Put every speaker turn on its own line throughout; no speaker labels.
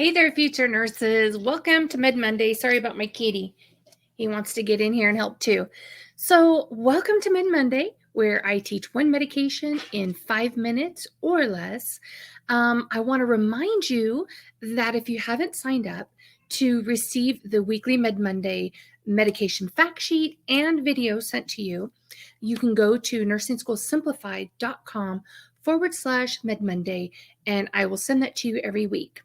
Hey there, future nurses. Welcome to Med Monday. Sorry about my kitty. He wants to get in here and help too. So, welcome to Med Monday, where I teach one medication in 5 minutes or less. I want to remind you that if you haven't signed up to receive the weekly Med Monday medication fact sheet and video sent to you, you can go to nursingschoolsimplified.com/Med Monday, and I will send that to you every week.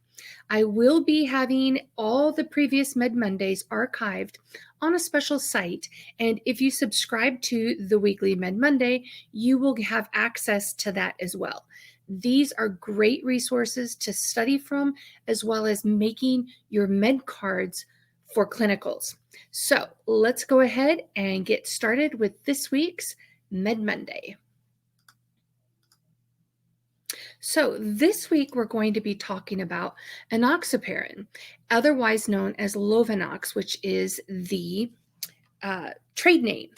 I will be having all the previous Med Mondays archived on a special site. And if you subscribe to the weekly Med Monday, you will have access to that as well. These are great resources to study from, as well as making your med cards for clinicals. So let's go ahead and get started with this week's Med Monday. So this week we're going to be talking about enoxaparin, otherwise known as Lovenox, which is the trade name.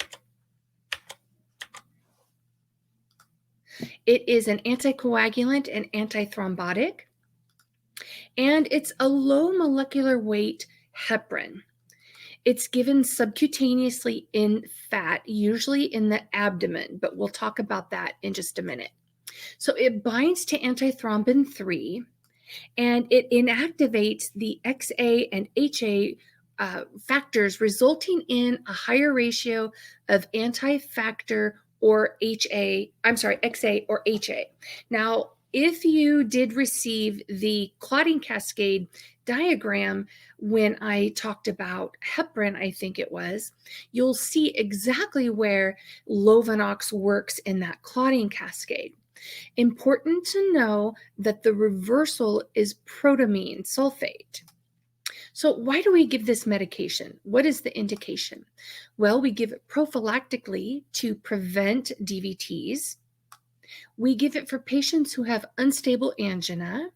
It is an anticoagulant and antithrombotic, and it's a low molecular weight heparin. It's given subcutaneously in fat, usually in the abdomen, but we'll talk about that in just a minute. So it binds to antithrombin 3, and it inactivates the XA and HA factors, resulting in a higher ratio of anti-factor or XA or HA. Now, if you did receive the clotting cascade diagram when I talked about heparin, I think it was, you'll see exactly where Lovenox works in that clotting cascade. Important to know that the reversal is protamine sulfate. So why do we give this medication? What is the indication? Well, we give it prophylactically to prevent DVTs. We give it for patients who have unstable angina.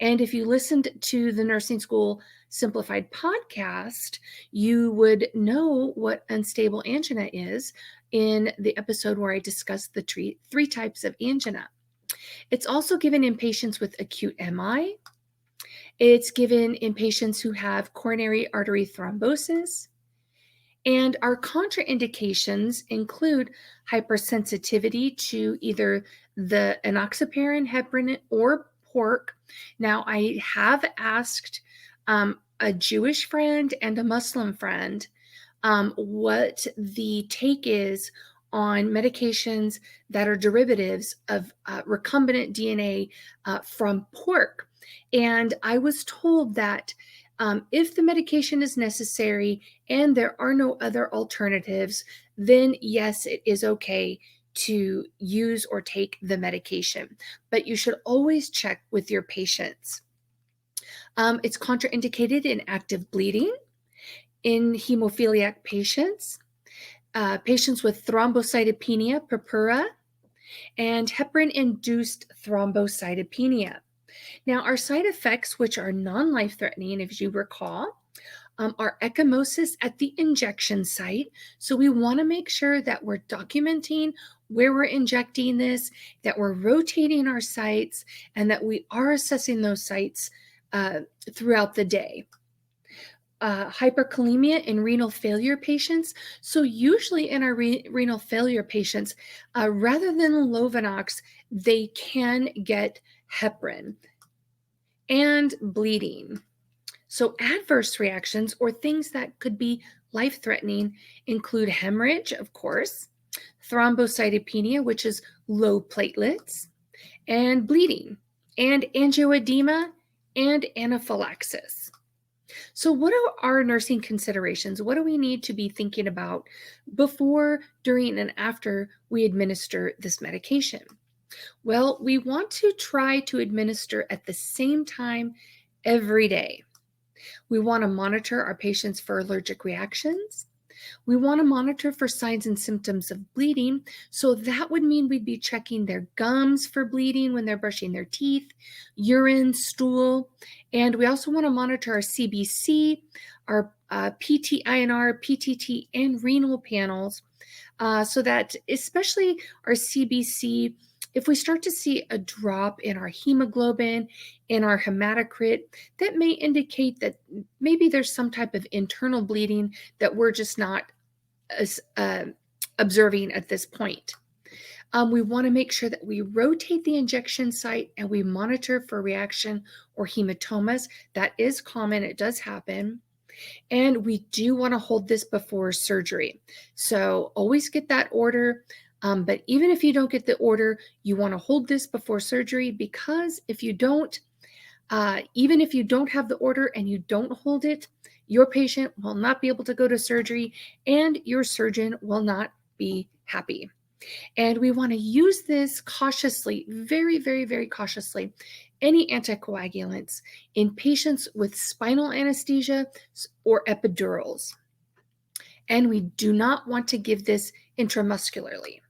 And if you listened to the Nursing School Simplified podcast, you would know what unstable angina is in the episode where I discussed the three types of angina. It's also given in patients with acute MI. It's given in patients who have coronary artery thrombosis. And our contraindications include hypersensitivity to either the enoxaparin, heparin, or pork. Now, I have asked a Jewish friend and a Muslim friend what the take is on medications that are derivatives of recombinant DNA from pork. And I was told that if the medication is necessary and there are no other alternatives, then yes, it is okay to use or take the medication. But you should always check with your patients. It's contraindicated in active bleeding, in hemophiliac patients, patients with thrombocytopenia purpura, and heparin-induced thrombocytopenia. Now, our side effects, which are non-life-threatening, if you recall, are ecchymosis at the injection site. So we want to make sure that we're documenting where we're injecting this, that we're rotating our sites, and that we are assessing those sites throughout the day. Hyperkalemia in renal failure patients. So usually in our renal failure patients, rather than Lovenox, they can get heparin. And bleeding. So adverse reactions or things that could be life-threatening include hemorrhage, of course, thrombocytopenia, which is low platelets, and bleeding, and angioedema, and anaphylaxis. So what are our nursing considerations? What do we need to be thinking about before, during, and after we administer this medication? Well, we want to try to administer at the same time every day. We want to monitor our patients for allergic reactions. We want to monitor for signs and symptoms of bleeding. So that would mean we'd be checking their gums for bleeding when they're brushing their teeth, urine, stool. And we also want to monitor our CBC, our PT-INR, PTT, and renal panels so that especially our CBC If we start to see a drop in our hemoglobin, in our hematocrit, that may indicate that maybe there's some type of internal bleeding that we're just not observing at this point. We want to make sure that we rotate the injection site and we monitor for reaction or hematomas. That is common, it does happen. And we do want to hold this before surgery. So always get that order. But even if you don't get the order, you want to hold this before surgery, because if you don't, even if you don't have the order and you don't hold it, your patient will not be able to go to surgery and your surgeon will not be happy. And we want to use this cautiously, very, very, very cautiously, any anticoagulants in patients with spinal anesthesia or epidurals. And we do not want to give this intramuscularly.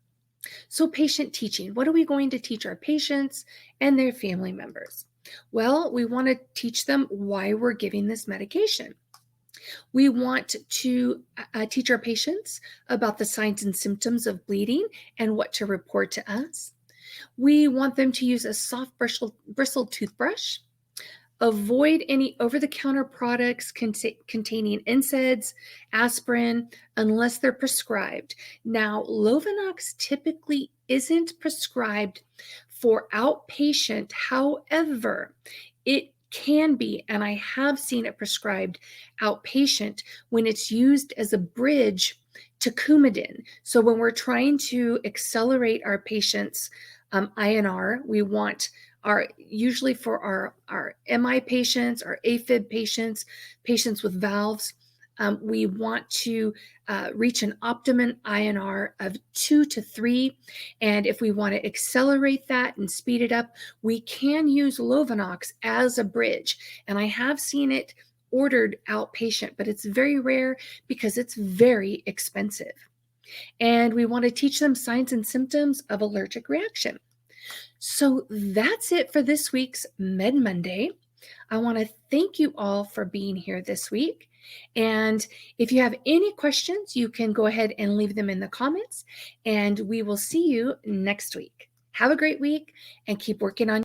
So patient teaching, what are we going to teach our patients and their family members? Well, we want to teach them why we're giving this medication. We want to teach our patients about the signs and symptoms of bleeding and what to report to us. We want them to use a soft bristled toothbrush. Avoid any over-the-counter products containing NSAIDs, aspirin, unless they're prescribed. Now, Lovenox typically isn't prescribed for outpatient. However, it can be, and I have seen it prescribed outpatient when it's used as a bridge to Coumadin. So when we're trying to accelerate our patients' INR, we want usually for our MI patients, our AFib patients, patients with valves, we want to reach an optimum INR of 2 to 3. And if we want to accelerate that and speed it up, we can use Lovenox as a bridge. And I have seen it ordered outpatient, but it's very rare because it's very expensive. And we want to teach them signs and symptoms of allergic reaction. So that's it for this week's Med Monday. I want to thank you all for being here this week. And if you have any questions, you can go ahead and leave them in the comments, and we will see you next week. Have a great week and keep working on